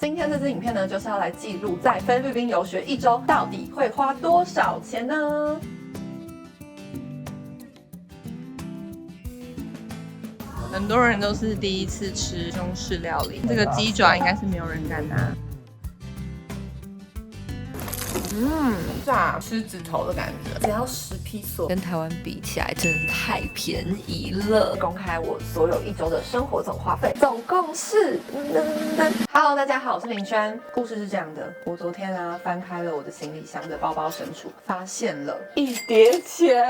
今天这支影片呢，就是要来记录在菲律宾游学1周到底会花多少钱呢？很多人都是第一次吃中式料理，这个鸡爪应该是没有人敢拿。炸狮子头的感觉，只要10披索，跟台湾比起来真的是太便宜了。公开我所有1周的生活总花费，总共是Hello， 大家好，我是林轩。故事是这样的，我昨天翻开了我的行李箱的包包深处，发现了一叠钱，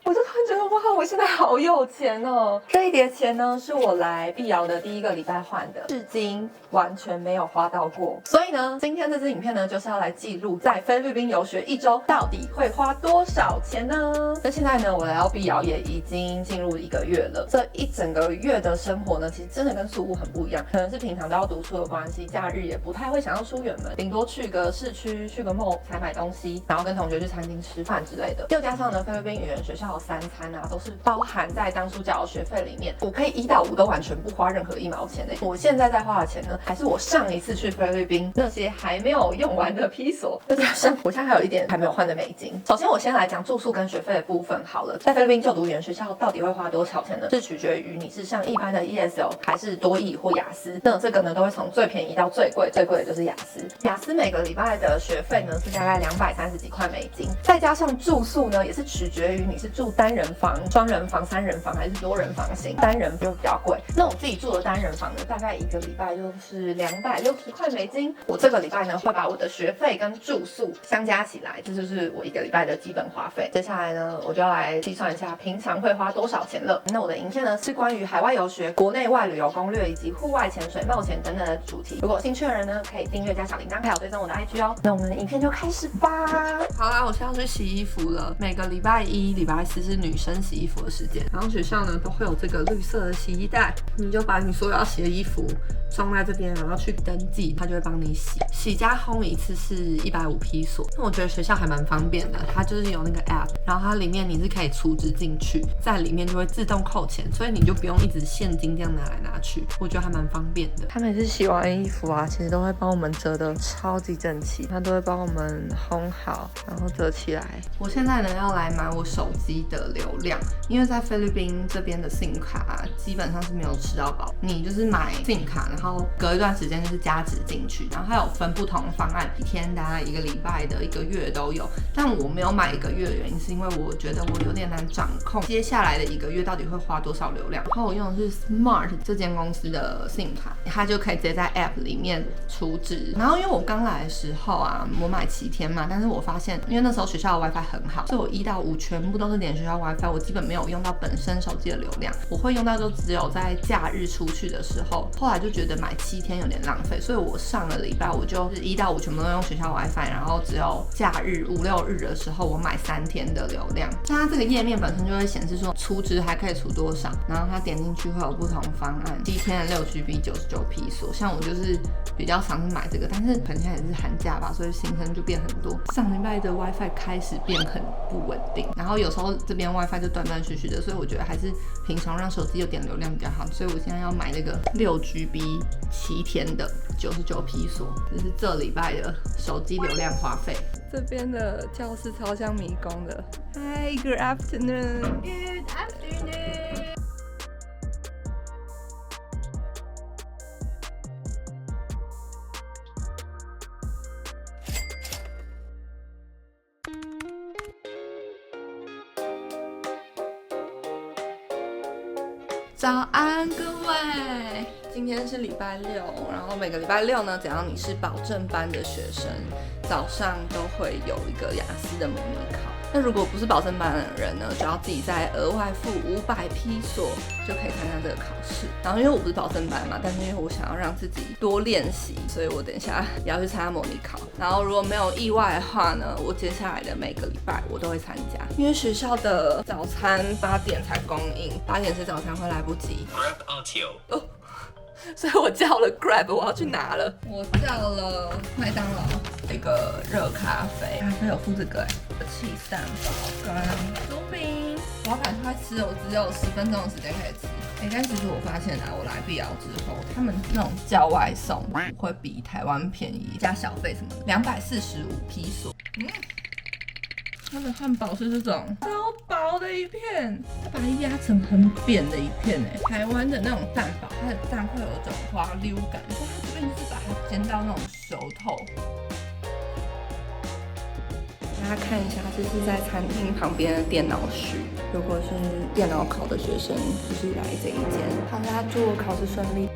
我就突然觉得哇，我现在好有钱哦。这一叠钱呢，是我来碧瑶的第1个礼拜换的，至今完全没有花到过。所以呢，今天这支影片呢，就是要来记录在菲律宾游学1周到底会花多少钱呢？那现在呢，我来到碧瑶也已经进入1个月了。这一整个月的生活呢，其实真的跟宿务很不一样。可能是平常都要读书的关系，假日也不太会想要出远门，顶多去个市区、去个 mall 才买东西，然后跟同学去餐厅吃饭之类的。又加上呢，菲律宾语言学校的3餐都是包含在当初缴的学费里面，我可以1到5都完全不花任何1毛钱。我现在在花的钱呢，还是我上一次去菲律宾那些还没有用完的披索，再加上我现在还有一点还没有换的美金。首先我先来讲住宿跟学费的部分好了。在菲律宾就读语言学校到底会花多少钱呢？是取决于你是上一般的 ESL 还是多益或雅思。那这个呢都会从最便宜到最贵，最贵的就是雅思。雅思每个礼拜的学费呢是大概230几块美金，再加上住宿呢也是取决于你是住单人房、双人房、3人房还是多人房型。单人就比较贵。那我自己住的单人房呢，大概1个礼拜就是260块美金。我这个礼拜呢会把我的学费跟住宿相加起来，这就是我1个礼拜的基本花费。接下来呢，我就要来计算一下平常会花多少钱了。那我的影片呢是关于海外游学、国内外旅游攻略以及户外潜水、冒险等等的主题。如果有兴趣的人呢，可以订阅加小铃铛，还有追踪我的 IG 哦。那我们的影片就开始吧。好啦，我现在要去洗衣服了。每个礼拜1、礼拜4是女生洗衣服的时间，然后学校呢都会有这个绿色的洗衣袋，你就把你所有要洗的衣服装在这边，然后去登记，他就会帮你洗。洗加烘一次是150披索。那我觉得学校还蛮方便的，它就是有那个 app， 然后它里面你是可以储值进去，在里面就会自动扣钱，所以你就不用一直现金这样拿来拿去，我觉得还蛮方便的。他每次洗完衣服其实都会帮我们折得超级整齐，他都会帮我们烘好，然后折起来。我现在呢要来买我手机的流量，因为在菲律宾这边的 SIM 卡基本上是没有吃到饱，你就是买 SIM 卡，然后隔一段时间就是加值进去，然后它有分不同方案，1天大概1个礼拜的、1个月都有。但我没有买1个月的原因是因为我觉得我有点难掌控接下来的1个月到底会花多少流量。然后我用的是 Smart 这间公司的 SIM 卡，它就可以直接在 App 里面储值。然后因为我刚来的时候我买7天嘛，但是我发现因为那时候学校的 WiFi 很好，所以我1到5全部都是连学校 WiFi， 我基本没有用到本身手机的流量，我会用到就只有在假日出去的时候。后来就觉得买7天有点浪费，所以我上个礼拜我就是1到5全部都用学校 WiFi， 然后只有假日5、6日的时候我买3天的流量。那它这个页面本身就会显示说储值还可以储多少，然后它点进去会有不同方案，7天的6GB 99披索。像我就是比较常是买这个，但是可能现在也是寒假吧，所以行程就变很多。上礼拜的 WiFi 开始变很不稳定，然后有时候这边 WiFi 就断断续续的，所以我觉得还是平常让手机有点流量比较好。所以我现在要买那个6GB 7天的99披索，这是这礼拜的手机流量花费。这边的教室超像迷宫的。Hi, good afternoon. Good afternoon. 早安，各位！今天是礼拜6，然后每个礼拜6呢，只要你是保证班的学生，早上都会有一个雅思的模拟考。那如果不是保证班的人呢，就要自己再额外付500披索，就可以参加这个考试。然后因为我不是保证班嘛，但是因为我想要让自己多练习，所以我等一下也要去参加模拟考。然后如果没有意外的话呢，我接下来的每个礼拜我都会参加。因为学校的早餐8点才供应，8点吃早餐会来不及。哦，所以我叫了 Grab， 我要去拿了。我叫了麦当劳一个热咖啡，咖啡有附这个气蛋堡跟酥饼。我要赶快吃，我只有10分钟的时间可以吃。但其实我发现我来碧瑶之后，他们那种叫外送会比台湾便宜，加小费什么的，245披索。它的汉堡是这种超薄的一片，它把它压成很扁的一片台湾的那种蛋堡，它的蛋会有一种滑溜感，所以它这边就是把它煎到那种熟透。大家看一下，这是在餐厅旁边的电脑室。如果是电脑考的学生，就是来这一间。好啦，祝我考试顺利。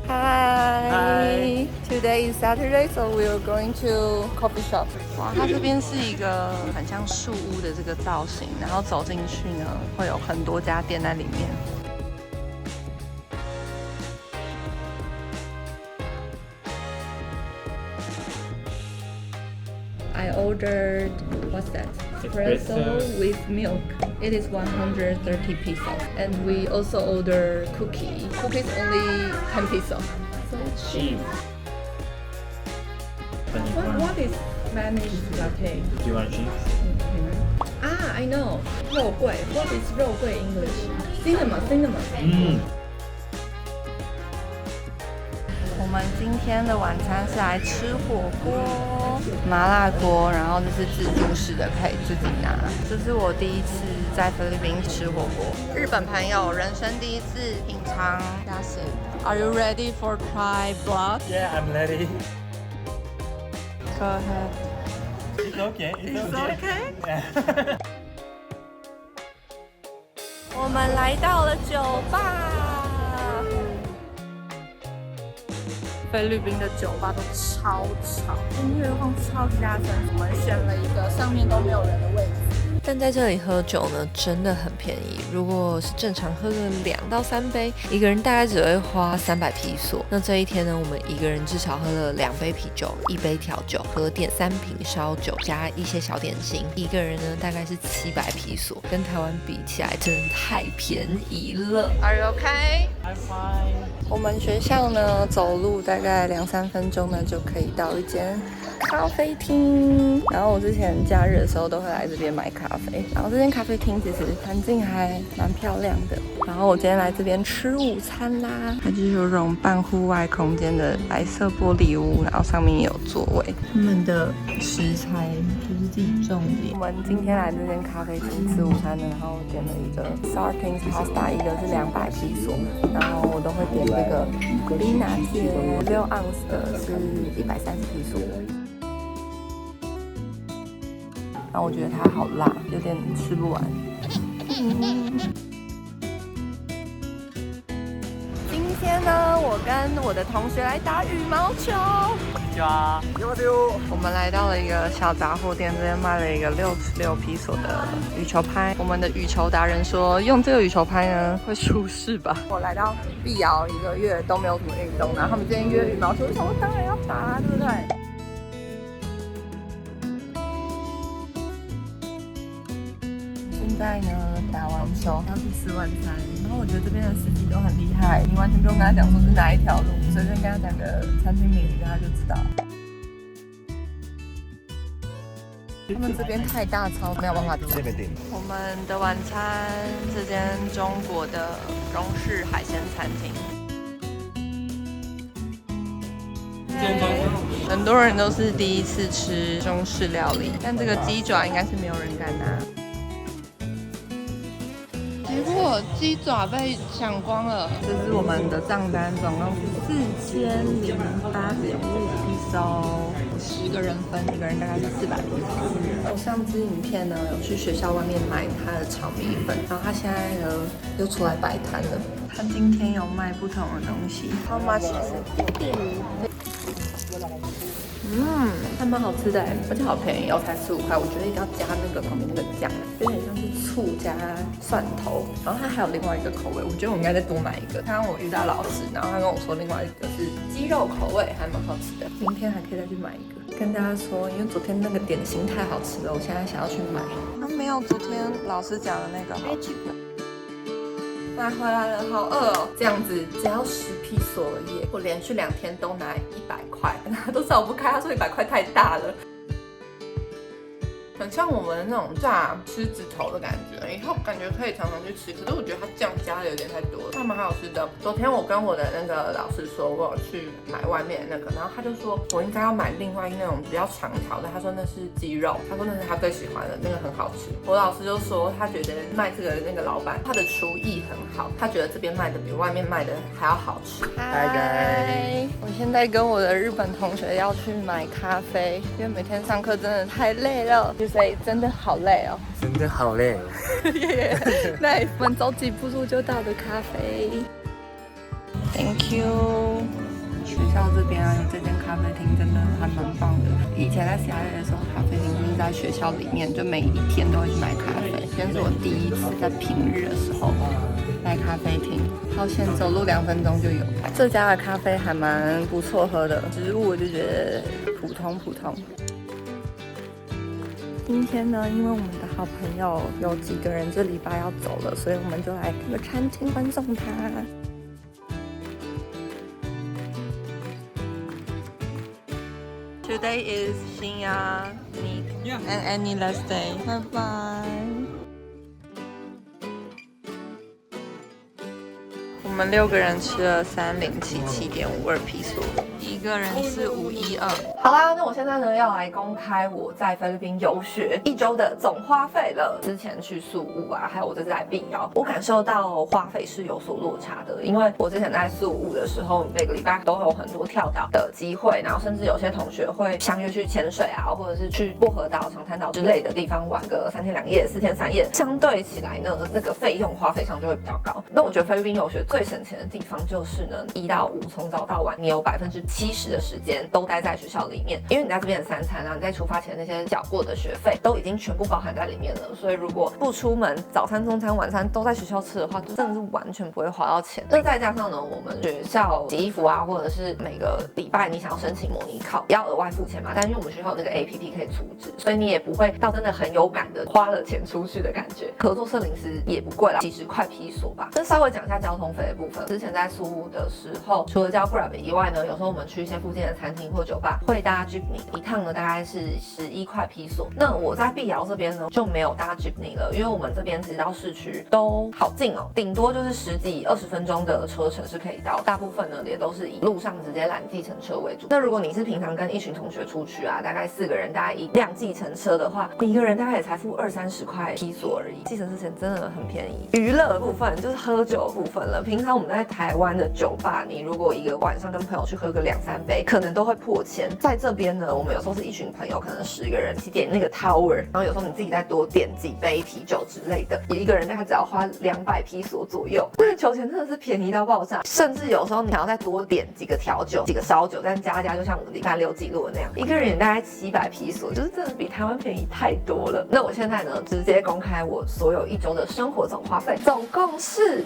Hi. Today is Saturday, so we are going to coffee shop. 哇，它这边是一个很像树屋的这个造型，然后走进去呢，会有很多家店在里面。I ordered, what's that? Espresso with milk. It is 130 pesos. And we also order cookie. Cookies only 10 pesos. So cheap. What is Spanish latte? Do you want cheese? I know. 肉桂. What is 肉桂 English? Cinnamon. 我们今天的晚餐是来吃火锅，麻辣锅，然后这是自助式的，可以自己拿。这是我第一次在菲律宾吃火锅，日本朋友人生第一次品尝虾蟹。Are you ready for try vlog? Yeah, I'm ready. Go ahead. It's okay. It's okay. Yeah. 我们来到了酒吧。菲律宾的酒吧都超吵，音乐放超级大声。我们选了一个上面都没有人的位置。但在这里喝酒呢，真的很便宜。如果是正常喝个2到3杯，一个人大概只会花300披索。那这一天呢，我们一个人至少喝了2杯啤酒、1杯调酒，和点3瓶烧酒，加一些小点心。一个人呢，大概是700披索，跟台湾比起来，真的太便宜了。Are you okay? I'm fine. 我们学校呢，走路大概2-3分钟呢，就可以到一间咖啡厅。然后我之前假日的时候都会来这边买咖啡。然后这间咖啡厅其实环境还蛮漂亮的。然后我今天来这边吃午餐啦，它就是有种半户外空间的白色玻璃屋，然后上面也有座位。他们的食材就是自己种的。我们今天来这间咖啡厅吃午餐呢，然后我点了一个 sardines pasta， 一个是200披索，然后我都会点这个冰拿铁6盎司的是130披索。然后我觉得它好辣，有点吃不完。今天呢，我跟我的同学来打羽毛球。我们来到了一个小杂货店，这边卖了一个66披索的羽球拍。我们的羽球达人说，用这个羽球拍呢会出事吧？我来到碧瑶1个月都没有什么运动，然后他们今天约羽毛球，我想说当然要打，对不对？现在呢，打完球要去吃晚餐，然后我觉得这边的司机都很厉害，你完全不用跟他讲说是哪一条路，随便跟他讲个餐厅名，他就知道。他们这边太大超，没有办法讲。我们的晚餐，这间中国的中式海鲜餐厅。很多人都是第一次吃中式料理，但这个鸡爪应该是没有人敢拿。结果鸡爪被抢光了，这是我们的账单，总共是4085披索，10个人分，一个人大概是400披索。我上支影片呢有去学校外面买他的炒米粉，然后他现在呢又出来摆摊了。他今天有卖不同的东西。How much is it? 还蛮好吃的，而且好便宜，才15块。我觉得一定要加那个旁边那个酱，有点像是醋加蒜头。然后它还有另外一个口味，我觉得我应该再多买一个。刚刚我遇到老师，然后他跟我说另外一个是鸡肉口味，还蛮好吃的。明天还可以再去买一个。跟大家说，因为昨天那个点心太好吃了，我现在想要去买。它没有昨天老师讲的那个好吃。买回来了，好饿哦！这样子只要10披索而已，我连续2天都拿100块，他都找不开，他说100块太大了。很像我们那种炸狮子头的感觉，以后感觉可以常常去吃。可是我觉得它酱加的有点太多了，它蛮好吃的。昨天我跟我的那个老师说，我有去买外面的那个，然后他就说我应该要买另外那种比较长条的，他说那是鸡肉，他说那是他最喜欢的，那个很好吃。我老师就说他觉得卖这个的那个老板他的厨艺很好，他觉得这边卖的比外面卖的还要好吃。嗨，我现在跟我的日本同学要去买咖啡，因为每天上课真的太累了，所以真的好累哦。真的好累。那我们走几步路就到的咖啡。Thank you。学校这边啊，有这间咖啡厅真的还蛮棒的。以前在CIA的时候，咖啡厅就是在学校里面，就每一天都会去买咖啡。今天是我第一次在平日的时候来咖啡厅，好险走路2分钟就有。这家的咖啡还蛮不错喝的，食物我就觉得普通普通。今天呢，因为我们的好朋友有几个人这礼拜要走了，所以我们就来这个餐厅欢送他。Today is Shinya, Nick, and Annie last day. Bye bye. 我们6个人吃了3077.52披索，一个人是512。好啦，那我现在呢要来公开我在菲律宾游学1周的总花费了。之前去宿务啊，还有我这次来碧瑶，我感受到花费是有所落差的。因为我之前在宿务的时候，每个礼拜都有很多跳岛的机会，然后甚至有些同学会相约去潜水啊，或者是去薄荷岛、长滩岛之类的地方玩个3天2夜、4天3夜。相对起来呢，那个费用花费上就会比较高。那我觉得菲律宾游学最省钱的地方就是呢，1到5从早到晚，你有70%的时间都待在学校里面，因为你在这边的3餐啊，你在出发前那些缴过的学费都已经全部包含在里面了。所以如果不出门，早餐、中餐、晚餐都在学校吃的话，就真的是完全不会花到钱。那再加上呢，我们学校洗衣服啊，或者是每个礼拜你想要申请模拟考，要额外付钱嘛。但因为我们学校有那个 APP 可以储值，所以你也不会到真的很有感的花了钱出去的感觉。合作社零食也不贵啦，70块披索吧。那稍微讲一下交通费的部分。之前在宿务的时候，除了叫 Grab 以外呢，有时候我们去一些附近的餐厅或酒吧会搭 Jeepney， 一趟呢大概是11块披索。那我在碧瑶这边呢就没有搭 Jeepney 了，因为我们这边其实到市区都好近哦，顶多就是10几20分钟的车程是可以到。大部分呢也都是以路上直接拦计程车为主。那如果你是平常跟一群同学出去啊，大概4个人，大概一辆计程车的话，你一个人大概也才付20-30块披索而已，计程车钱真的很便宜。娱乐的部分就是喝酒的部分了，平常我们在台湾的酒吧，你如果一个晚上跟朋友去喝个2-3杯，可能都会破千。在这边呢，我们有时候是一群朋友，可能10个人一起点那个 Tower， 然后有时候你自己再多点几杯啤酒之类的，一个人大概只要花200披索左右。那个酒钱真的是便宜到爆炸，甚至有时候你想要再多点几个调酒、几个烧酒，但加就像我们礼拜6记录的那样，一个人也大概700披索，就是真的比台湾便宜太多了。那我现在呢，直接公开我所有1周的生活总花费，总共是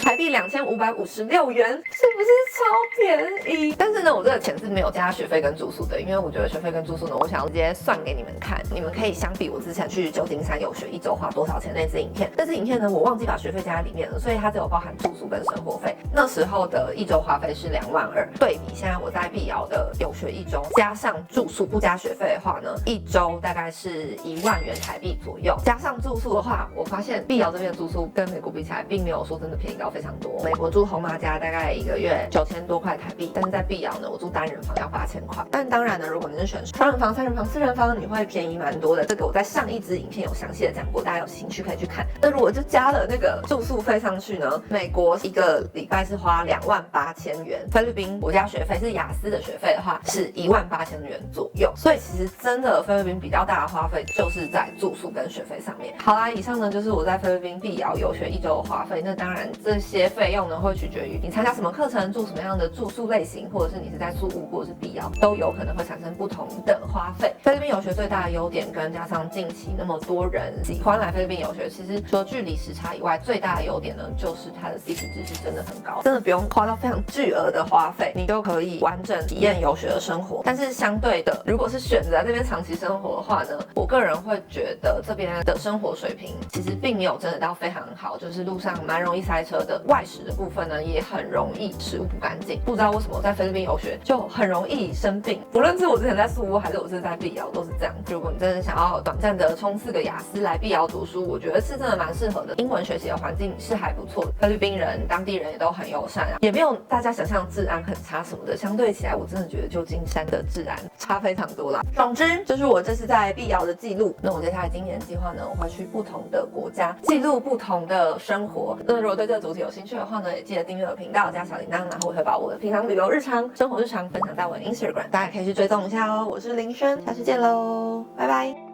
台币2556元，是不是超便宜？但是呢，我这个钱是没有加学费跟住宿的，因为我觉得学费跟住宿呢，我想要直接算给你们看，你们可以相比我之前去旧金山游学1周花多少钱那支影片。这支影片呢，我忘记把学费加在里面了，所以它只有包含住宿跟生活费。那时候的1周花费是2万2，对比现在我在碧瑶的游学1周，加上住宿不加学费的话呢，1周大概是1万元台币左右。加上住宿的话，我发现碧瑶这边的住宿跟美国比起来，并没有说真的便宜到非常多。美国住红马家大概1个月9000多块台币，但是在碧瑶呢，我住单人房要8000块。但当然呢，如果你是选双人房、3人房、4人房，你会便宜蛮多的。这个我在上一支影片有详细的讲过，大家有兴趣可以去看。那如果就加了那个住宿费上去呢，美国1个礼拜是花28000元，菲律宾我加学费是雅思的学费的话是18000元左右。所以其实真的菲律宾比较大的花费就是在住宿跟学费上面。好啦，以上呢就是我在菲律宾碧瑶游学1周的花费。那当然这些费用呢会取决于你参加什么课程，住什么样的住宿类型，或者是你是在宿务或者是碧瑶，都有可能会产生不同的花费。菲律宾游学最大的优点跟加上近期那么多人喜欢来菲律宾游学，其实除了距离时差以外，最大的优点呢就是它的 CP 值是真的很高，真的不用花到非常巨额的花费，你就可以完整体验游学的生活。但是相对的，如果是选择在这边长期生活的话呢，我个人会觉得这边的生活水平其实并没有真的到非常好，就是路上蛮容易塞车的，外食的部分呢也很容易食物不干净。不知道为什么在在菲律宾游学，就很容易生病。无论是我之前在宿屋，还是我是在碧瑶，都是这样。如果你真的想要短暂的冲4个雅思来碧瑶读书，我觉得是真的蛮适合的。英文学习的环境是还不错的，菲律宾人、当地人也都很友善啊，也没有大家想象治安很差什么的。相对起来，我真的觉得旧金山的治安差非常多啦。总之，就是我这是在碧瑶的记录。那我接下来今年计划呢，我会去不同的国家记录不同的生活。那如果对这个主题有兴趣的话呢，也记得订阅我频道加小铃铛，然后我会把我的平常旅游日常、生活日常分享在我的 Instagram，大家可以去追踪一下哦。我是林轩，下次见喽，拜拜。